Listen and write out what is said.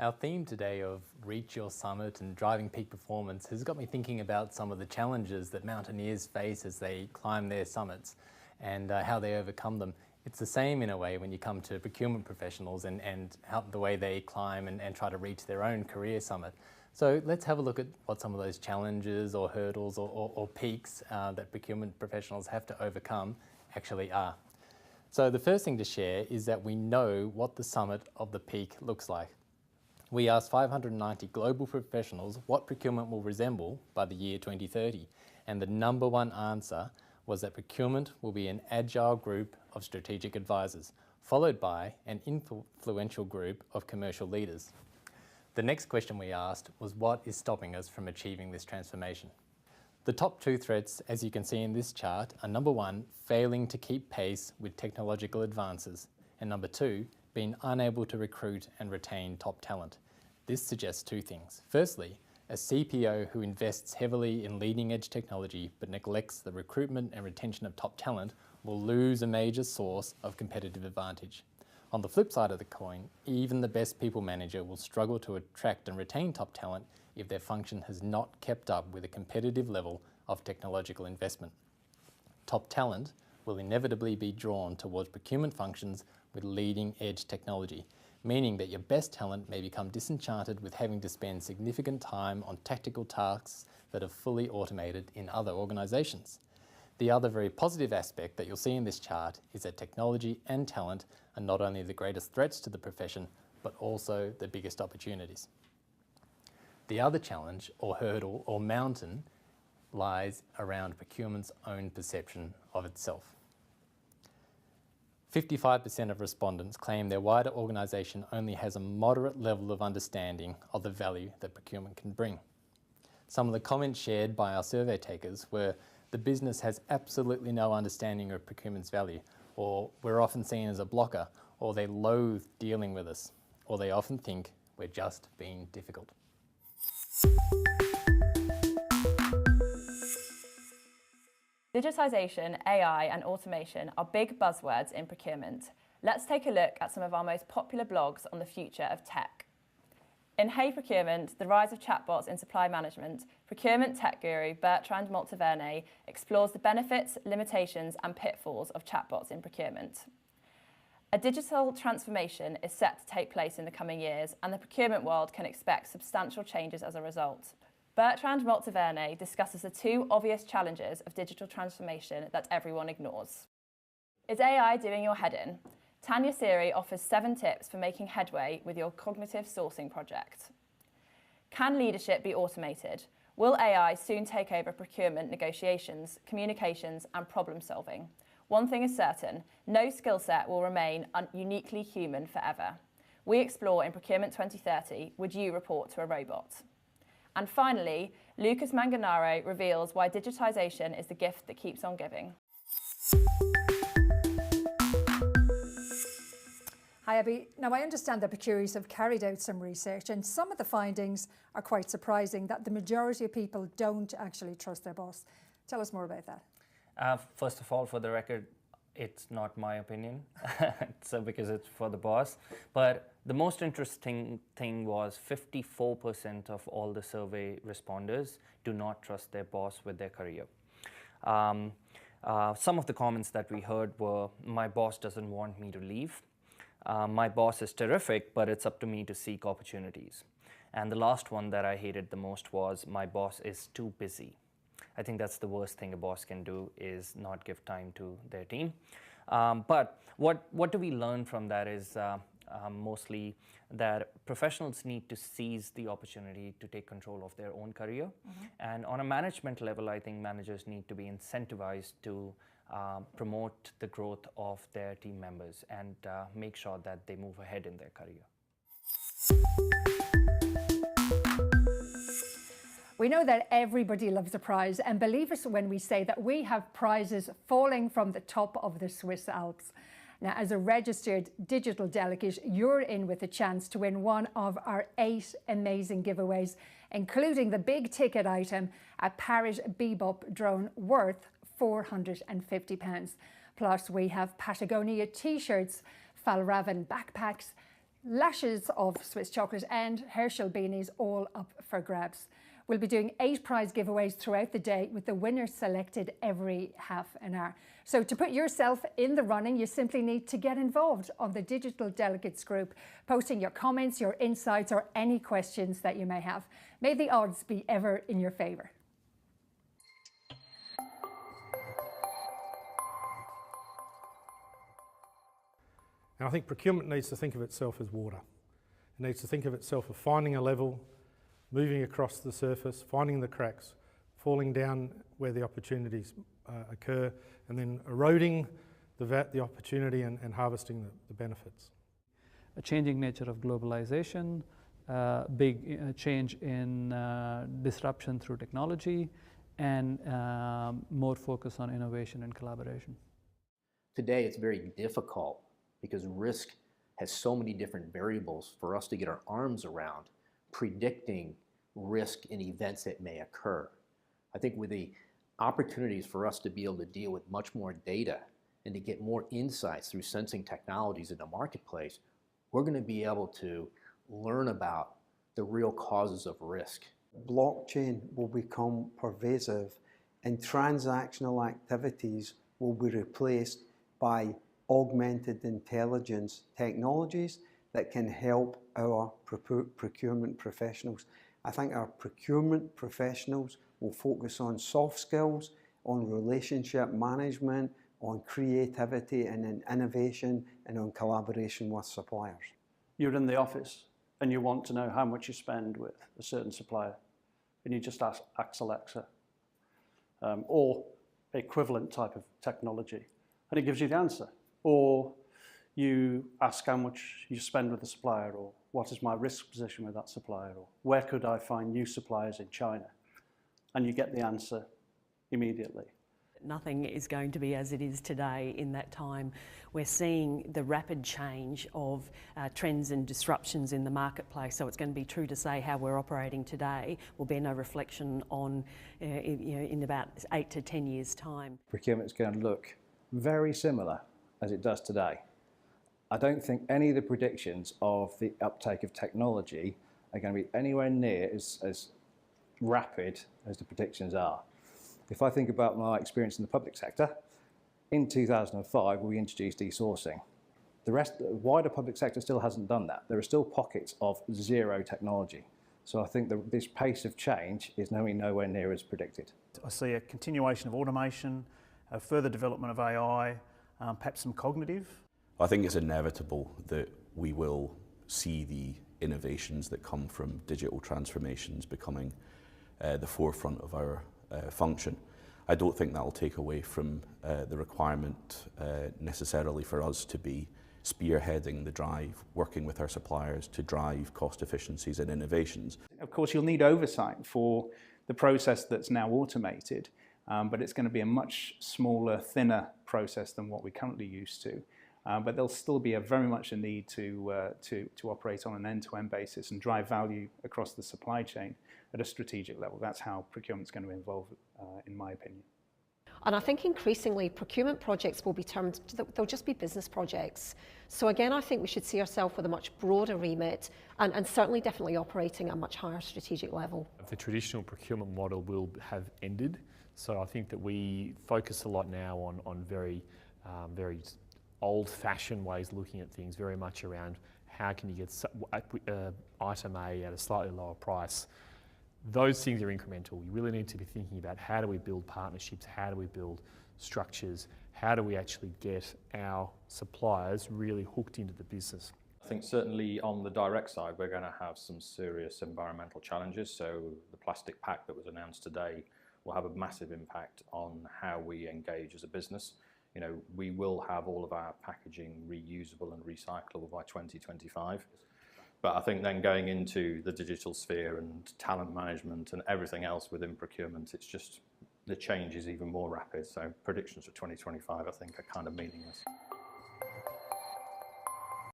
Our theme today of Reach Your Summit and driving peak performance has got me thinking about some of the challenges that mountaineers face as they climb their summits and how they overcome them. It's the same in a way when you come to procurement professionals and how the way they climb and try to reach their own career summit. So let's have a look at what some of those challenges or hurdles or peaks that procurement professionals have to overcome actually are. So the first thing to share is that we know what the summit of the peak looks like. We asked 590 global professionals what procurement will resemble by the year 2030, and the number one answer was that procurement will be an agile group of strategic advisors, followed by an influential group of commercial leaders. The next question we asked was what is stopping us from achieving this transformation? The top two threats, as you can see in this chart, are number one, failing to keep pace with technological advances, and number two, being unable to recruit and retain top talent. This suggests two things. Firstly, a CPO who invests heavily in leading edge technology but neglects the recruitment and retention of top talent will lose a major source of competitive advantage. On the flip side of the coin, even the best people manager will struggle to attract and retain top talent if their function has not kept up with a competitive level of technological investment. Top talent will inevitably be drawn towards procurement functions with leading edge technology, meaning that your best talent may become disenchanted with having to spend significant time on tactical tasks that are fully automated in other organisations. The other very positive aspect that you'll see in this chart is that technology and talent are not only the greatest threats to the profession, but also the biggest opportunities. The other challenge or hurdle or mountain lies around procurement's own perception of itself. 55% of respondents claim their wider organisation only has a moderate level of understanding of the value that procurement can bring. Some of the comments shared by our survey takers were, the business has absolutely no understanding of procurement's value, or we're often seen as a blocker, or they loathe dealing with us, or they often think we're just being difficult. Digitisation, AI and automation are big buzzwords in procurement. Let's take a look at some of our most popular blogs on the future of tech. In Hey Procurement, the rise of chatbots in supply management, procurement tech guru Bertrand Monteverne explores the benefits, limitations and pitfalls of chatbots in procurement. A digital transformation is set to take place in the coming years, and the procurement world can expect substantial changes as a result. Bertrand Monteverne discusses the two obvious challenges of digital transformation that everyone ignores. Is AI doing your head in? Tanya Siri offers 7 tips for making headway with your cognitive sourcing project. Can leadership be automated? Will AI soon take over procurement negotiations, communications and problem solving? One thing is certain, no skill set will remain uniquely human forever. We explore in Procurement 2030, would you report to a robot? And finally, Lucas Manganaro reveals why digitisation is the gift that keeps on giving. Hi Abby. Now I understand that Procurious have carried out some research, and some of the findings are quite surprising, that the majority of people don't actually trust their boss. Tell us more about that. First of all, for the record, it's not my opinion, so because it's for the boss. But the most interesting thing was 54% of all the survey responders do not trust their boss with their career. Some of the comments that we heard were, my boss doesn't want me to leave. My boss is terrific, but it's up to me to seek opportunities. And the last one that I hated the most was, my boss is too busy. I think that's the worst thing a boss can do, is not give time to their team. But what do we learn from that is mostly that professionals need to seize the opportunity to take control of their own career. Mm-hmm. And on a management level, I think managers need to be incentivized to promote the growth of their team members and make sure that they move ahead in their career. We know that everybody loves a prize, and believe us when we say that we have prizes falling from the top of the Swiss Alps. Now, as a registered digital delegate, you're in with a chance to win one of our 8 amazing giveaways, including the big ticket item, a Parrot Bebop drone worth £450. Plus, we have Patagonia t-shirts, Falraven backpacks, Lashes of Swiss chocolate and Herschel beanies all up for grabs. We'll be doing 8 prize giveaways throughout the day with the winners selected every half an hour. So to put yourself in the running, you simply need to get involved on the Digital Delegates group, posting your comments, your insights or any questions that you may have. May the odds be ever in your favour. And I think procurement needs to think of itself as water. It needs to think of itself as finding a level, moving across the surface, finding the cracks, falling down where the opportunities occur, and then eroding the opportunity and harvesting the benefits. A changing nature of globalization, big change in disruption through technology, and more focus on innovation and collaboration. Today it's very difficult because risk has so many different variables for us to get our arms around predicting risk in events that may occur. I think with the opportunities for us to be able to deal with much more data and to get more insights through sensing technologies in the marketplace, we're going to be able to learn about the real causes of risk. Blockchain will become pervasive and transactional activities will be replaced by augmented intelligence technologies that can help our procurement professionals. I think our procurement professionals will focus on soft skills, on relationship management, on creativity and in innovation, and on collaboration with suppliers. You're in the office and you want to know how much you spend with a certain supplier, and you just ask Alexa or equivalent type of technology, and it gives you the answer. Or you ask how much you spend with the supplier, or what is my risk position with that supplier, or where could I find new suppliers in China? And you get the answer immediately. Nothing is going to be as it is today in that time. We're seeing the rapid change of trends and disruptions in the marketplace, so it's going to be true to say how we're operating today will bear no reflection on in about 8 to 10 years' time. Procurement's going to look very similar as it does today. I don't think any of the predictions of the uptake of technology are going to be anywhere near as rapid as the predictions are. If I think about my experience in the public sector, in 2005 we introduced e-sourcing. The wider public sector still hasn't done that. There are still pockets of zero technology. So I think that this pace of change is nowhere near as predicted. I see a continuation of automation, a further development of AI, perhaps some cognitive. I think it's inevitable that we will see the innovations that come from digital transformations becoming the forefront of our function. I don't think that will take away from the requirement necessarily for us to be spearheading the drive, working with our suppliers to drive cost efficiencies and innovations. Of course, you'll need oversight for the process that's now automated, but it's going to be a much smaller, thinner process than what we're currently used to. But there'll still be very much a need to operate on an end-to-end basis and drive value across the supply chain at a strategic level. That's how procurement's going to evolve, in my opinion. And I think increasingly procurement projects will be termed, they'll just be business projects. So again, I think we should see ourselves with a much broader remit and certainly definitely operating at a much higher strategic level. The traditional procurement model will have ended. So I think that we focus a lot now on very old-fashioned ways of looking at things, very much around how can you get item A at a slightly lower price. Those things are incremental. You really need to be thinking about how do we build partnerships, how do we build structures, how do we actually get our suppliers really hooked into the business. I think certainly on the direct side we're going to have some serious environmental challenges. So the plastic pact that was announced today will have a massive impact on how we engage as a business. You know, we will have all of our packaging reusable and recyclable by 2025. But I think then going into the digital sphere and talent management and everything else within procurement, it's just the change is even more rapid. So predictions for 2025, I think, are kind of meaningless.